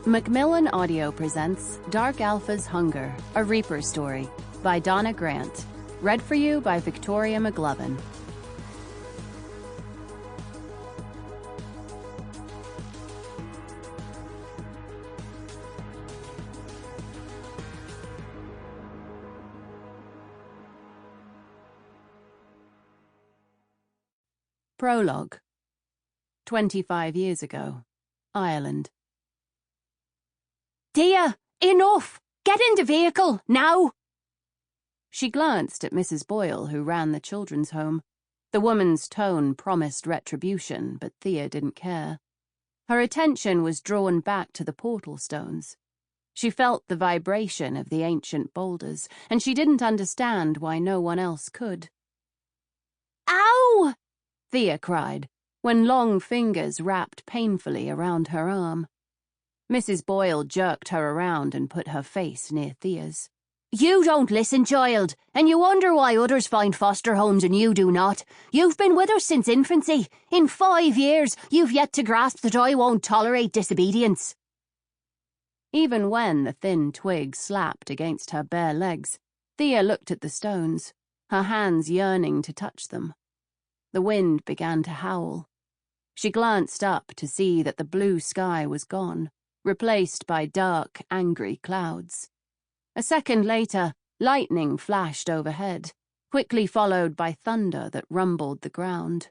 Macmillan Audio presents Dark Alpha's Hunger, a Reaper story by Donna Grant. Read for you by Victoria Mcgloven. Prologue. 25 years ago, Ireland. Thea, enough! Get in the vehicle, now! She glanced at Mrs. Boyle, who ran the children's home. The woman's tone promised retribution, but Thea didn't care. Her attention was drawn back to the portal stones. She felt the vibration of the ancient boulders, and she didn't understand why no one else could. Ow! Thea cried, when long fingers wrapped painfully around her arm. Mrs. Boyle jerked her around and put her face near Thea's. You don't listen, child, and you wonder why others find foster homes and you do not. You've been with us since infancy. In 5 years, you've yet to grasp that I won't tolerate disobedience. Even when the thin twig slapped against her bare legs, Thea looked at the stones, her hands yearning to touch them. The wind began to howl. She glanced up to see that the blue sky was gone, replaced by dark, angry clouds. A second later, lightning flashed overhead, quickly followed by thunder that rumbled the ground.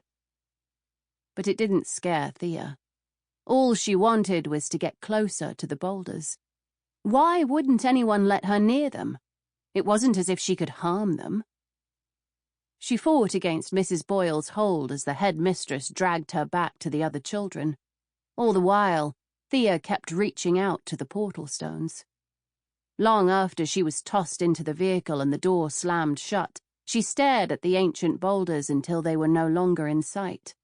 But it didn't scare Thea. All she wanted was to get closer to the boulders. Why wouldn't anyone let her near them? It wasn't as if she could harm them. She fought against Mrs. Boyle's hold as the headmistress dragged her back to the other children. All the while, Thea kept reaching out to the portal stones. Long after she was tossed into the vehicle and the door slammed shut, she stared at the ancient boulders until they were no longer in sight.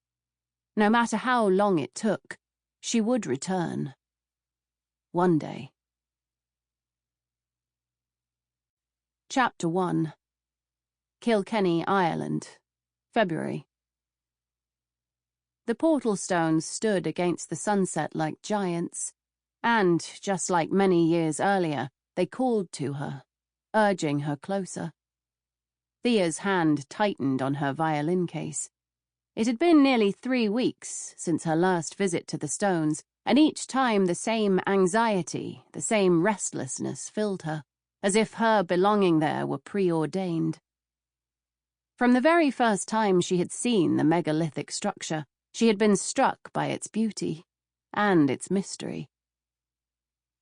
No matter how long it took, she would return. One day. Chapter 1. Kilkenny, Ireland, February. The portal stones stood against the sunset like giants, and, just like many years earlier, they called to her, urging her closer. Thea's hand tightened on her violin case. It had been nearly 3 weeks since her last visit to the stones, and each time the same anxiety, the same restlessness filled her, as if her belonging there were preordained. From the very first time she had seen the megalithic structure, she had been struck by its beauty and its mystery.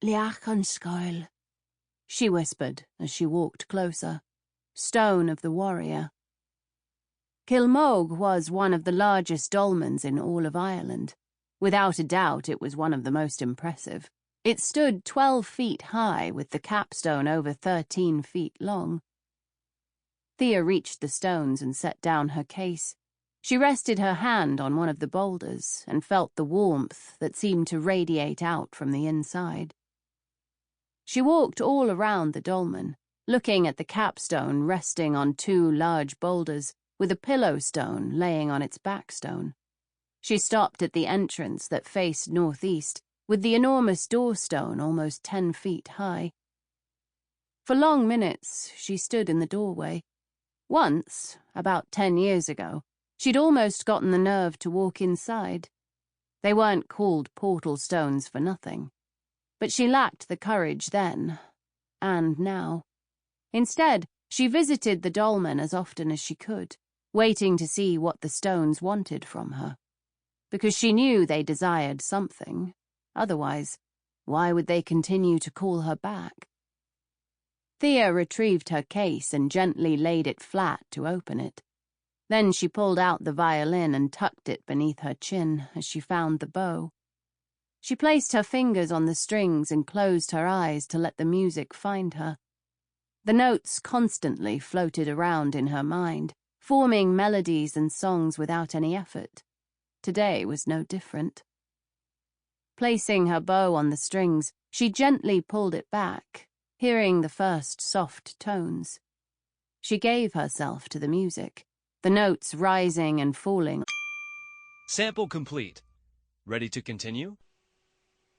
Liach an scoil, she whispered as she walked closer. Stone of the warrior. Kilmogue was one of the largest dolmens in all of Ireland. Without a doubt, it was one of the most impressive. It stood 12 feet high, with the capstone over 13 feet long. Thea reached the stones and set down her case. She rested her hand on one of the boulders and felt the warmth that seemed to radiate out from the inside. She walked all around the dolmen, looking at the capstone resting on 2 large boulders, with a pillow stone laying on its backstone. She stopped at the entrance that faced northeast, with the enormous doorstone almost 10 feet high. For long minutes, she stood in the doorway. Once, about 10 years ago, she'd almost gotten the nerve to walk inside. They weren't called portal stones for nothing. But she lacked the courage then, and now. Instead, she visited the dolmen as often as she could, waiting to see what the stones wanted from her. Because she knew they desired something. Otherwise, why would they continue to call her back? Thea retrieved her case and gently laid it flat to open it. Then she pulled out the violin and tucked it beneath her chin as she found the bow. She placed her fingers on the strings and closed her eyes to let the music find her. The notes constantly floated around in her mind, forming melodies and songs without any effort. Today was no different. Placing her bow on the strings, she gently pulled it back, hearing the first soft tones. She gave herself to the music, the notes rising and falling. Sample complete. Ready to continue?